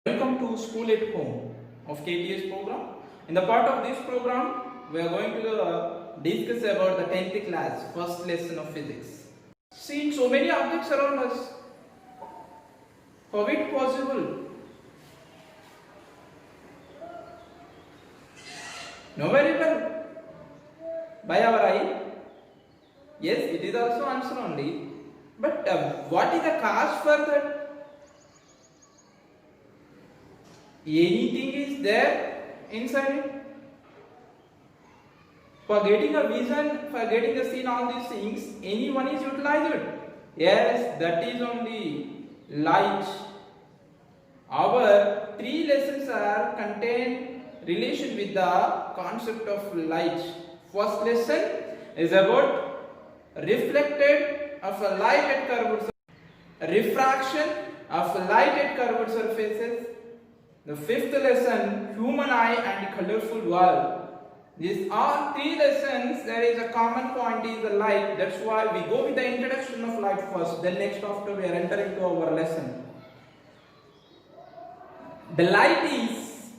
Welcome to School at Home of KTS program. In the part of this program, we are going to discuss about the 10th class, first lesson of physics. See, so many objects around us. How it possible? No very well. By our eye? Yes, it is also answer only. But what is the cause for that? Anything is there inside it. For getting a vision, for getting a scene, all these things, anyone is utilized. Yes, that is only light. Our three lessons are contain relation with the concept of light. First lesson is about reflected of a light at curved surface, refraction of light at curved surfaces. The fifth lesson, human eye and colorful world. These are three lessons. There is a common point is the light. That's why we go with the introduction of light first. Then next after we are entering to our lesson. The light is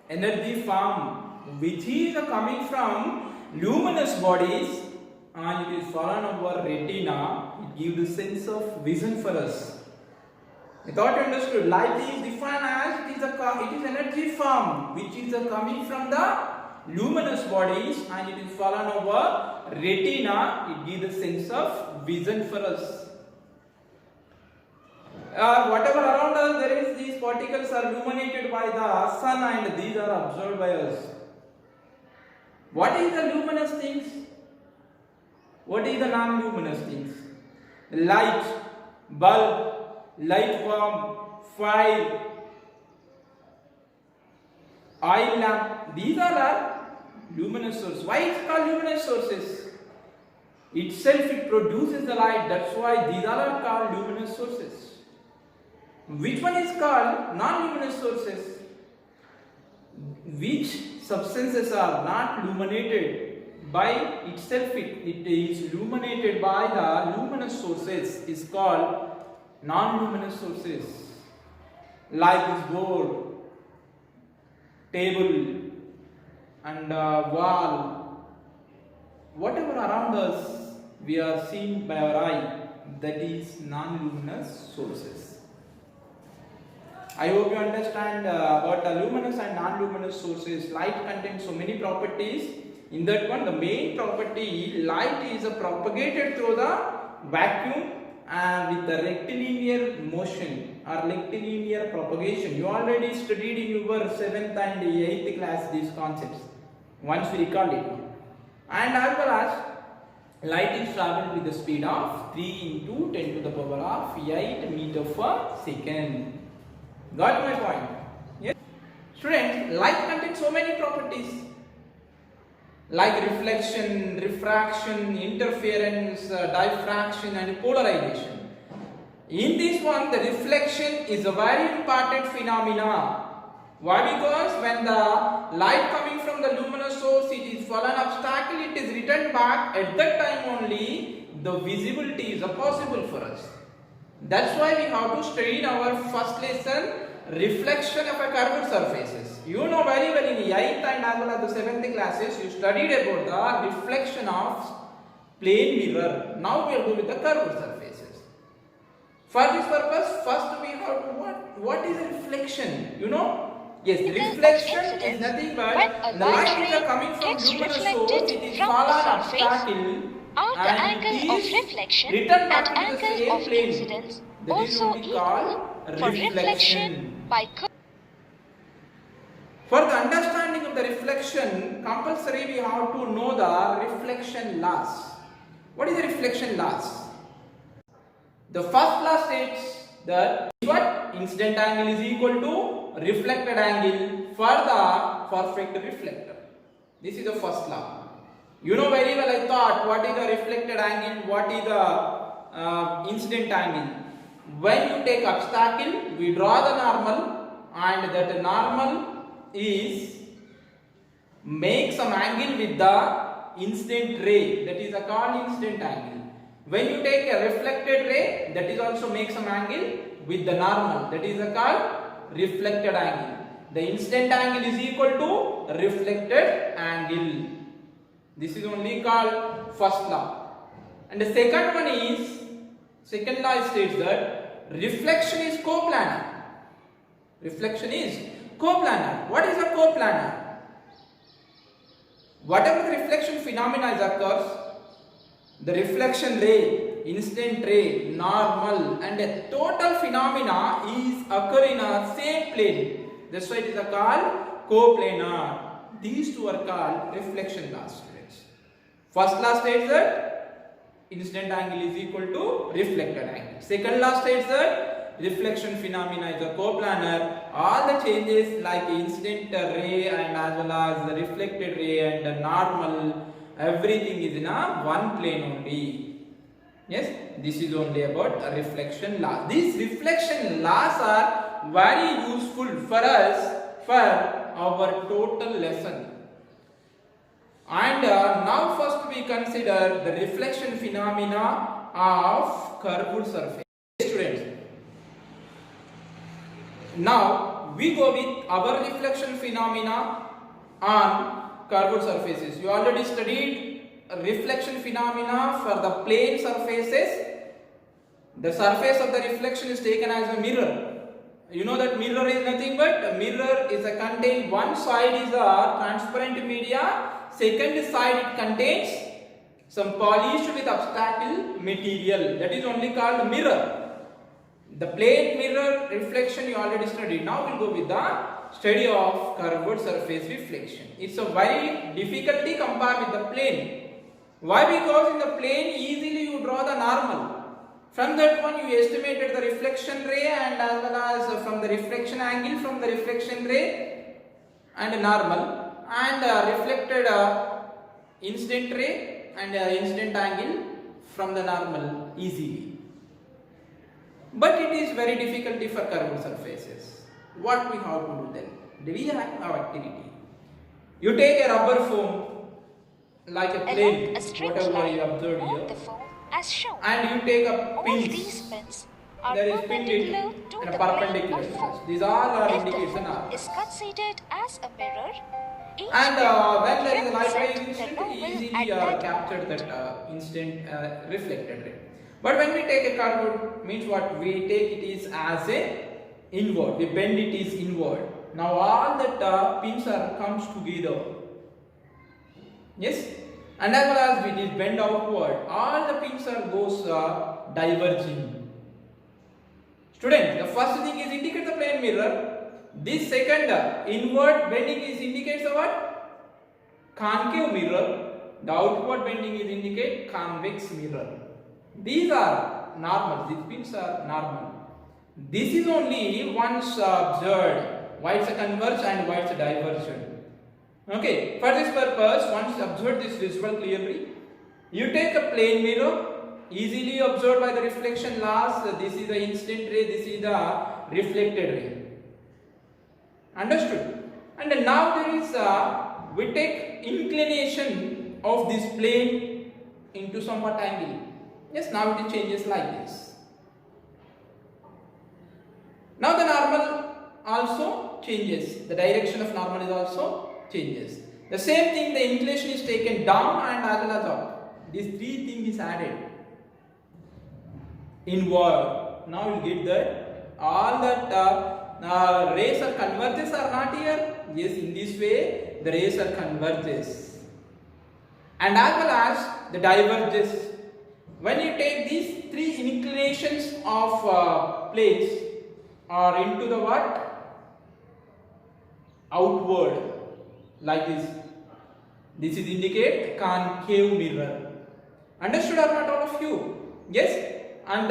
energy form which is coming from luminous bodies and it is fallen over retina. It gives the sense of vision for us. I thought you understood. Light is defined as it is energy form which is coming from the luminous bodies and it is fallen over retina. It gives the sense of vision for us. Whatever around us there is, these particles are illuminated by the sun and these are absorbed by us. What is the luminous things? What is the non-luminous things? Light, bulb, light bulb, fire, oil lamp. These all are luminous sources. Why it's called luminous sources? Itself it produces the light. That's why these all are called luminous sources. Which one is called non-luminous sources? Which substances are not illuminated by itself? It is illuminated by the luminous sources is called non-luminous sources, like this board, table and wall, whatever around us we are seeing by our eye, that is non-luminous sources. I hope you understand about the luminous and non-luminous sources. Light contains so many properties. In that one, the main property, light is propagated through the vacuum with the rectilinear motion or rectilinear propagation. You already studied in your 7th and 8th class these concepts. Once we recall it. And as well as light is traveled with the speed of 3 into 10 to the power of 8 meter per second. Got my point? Yes. Students, light contains so many properties like reflection, refraction, interference, diffraction and polarization. In this one, the reflection is a very important phenomena. Why? Because when the light coming from the luminous source, it is fallen obstacle, it is returned back. At that time only, the visibility is possible for us. That's why we have to study in our first lesson, reflection of a curved surfaces. You know very well in 8th and as well as the 7th classes, you studied about the reflection of plane mirror. Now we are going with the curved surfaces. For this purpose, first we have to what is a reflection? You know? Yes, reflection is nothing but the light is coming from luminous source, it is fallen obstacle are the angle of reflection and angle of incidence also equal for reflection by For the understanding of the reflection, compulsory we have to know the reflection laws. What is the reflection laws? The first law states that what incident angle is equal to reflected angle for the perfect reflector. This is the first law. You know very well, I thought, what is the reflected angle, what is the incident angle. When you take obstacle, we draw the normal and that normal is make some angle with the incident ray, that is called incident angle. When you take a reflected ray, that is also make some angle with the normal, that is called reflected angle. The incident angle is equal to reflected angle. This is only called first law. And the second one is, second law states that reflection is coplanar. Reflection is coplanar. What is a coplanar? Whatever the reflection phenomena occurs, the reflection ray, incident ray, normal and a total phenomena is occur in a same plane. That's why it is called coplanar. These two are called reflection laws, students. First law states that incident angle is equal to reflected angle. Second law states that reflection phenomena is a coplanar. All the changes like incident ray and as well as the reflected ray and the normal, everything is in a one plane only. Yes, this is only about a reflection law. These reflection laws are very useful for us for our total lesson. And now first we consider the reflection phenomena of curved surface. Students, now we go with our reflection phenomena on curved surfaces. You already studied reflection phenomena for the plane surfaces. The surface of the reflection is taken as a mirror. You know that mirror is nothing but a mirror is a contain one side is a transparent media, second side it contains some polished with obstacle material. That is only called mirror. The plane mirror reflection you already studied. Now we'll go with the study of curved surface reflection. It's a very difficulty compared with the plane. Why? Because in the plane easily you draw the normal. From that one you estimated the reflection ray and as well as from the reflection angle from the reflection ray and normal and reflected incident ray and incident angle from the normal easily. But it is very difficult for curved surfaces. What we have to do then? We have our activity. You take a rubber foam like a plane, whatever you observed here, as shown. and you take a All pins. these pins are There is pin perpendicular lead to and the a plane perpendicular of lines. foam. These all are If the indication foam are. is considered as a mirror, each And pin when there is a light ray represents the instant, normal easily at that capture that instant reflected ray. But when we take a curved, means what? We take it is as a inward. We bend it is inward. Now all that pins are comes together. Yes, and as well as it is bend outward. All the pins are goes diverging. Student, the first thing is indicate the plane mirror. This second inward bending is indicates the what? Concave mirror. The outward bending is indicate convex mirror. These are normal. These pins are normal. This is only once observed. Why it's a converge and why it's a divergent. Okay. For this purpose, once observe this visual clearly, you take a plane mirror. Easily observed by the reflection laws. This is the incident ray. This is the reflected ray. Understood? And now there is we take inclination of this plane into somewhat angle. Yes, now it changes like this. Now the normal also changes. The direction of normal is also changes. The same thing, the inclination is taken down and as well as up. These three things is added. Inward. Now you get that all that rays are converges are not here. Yes, in this way the rays are converges. And as well as the diverges. When you take these three inclinations of planes or into the what? Outward, like this. This is indicate concave mirror. Understood or not, all of you? Yes. And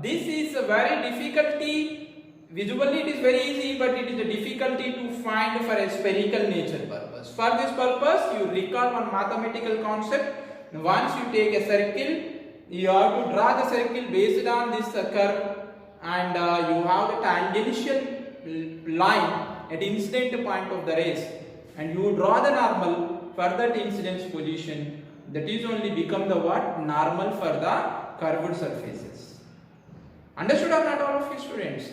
this is a very difficulty. Visually it is very easy, but it is a difficulty to find for a spherical nature purpose. For this purpose, you recall one mathematical concept. Once you take a circle, you have to draw the circle based on this curve, and you have the tangential line at incident point of the rays, and you draw the normal for that incidence position. That is only become the what? Normal for the curved surfaces. Understood or not, all of you students?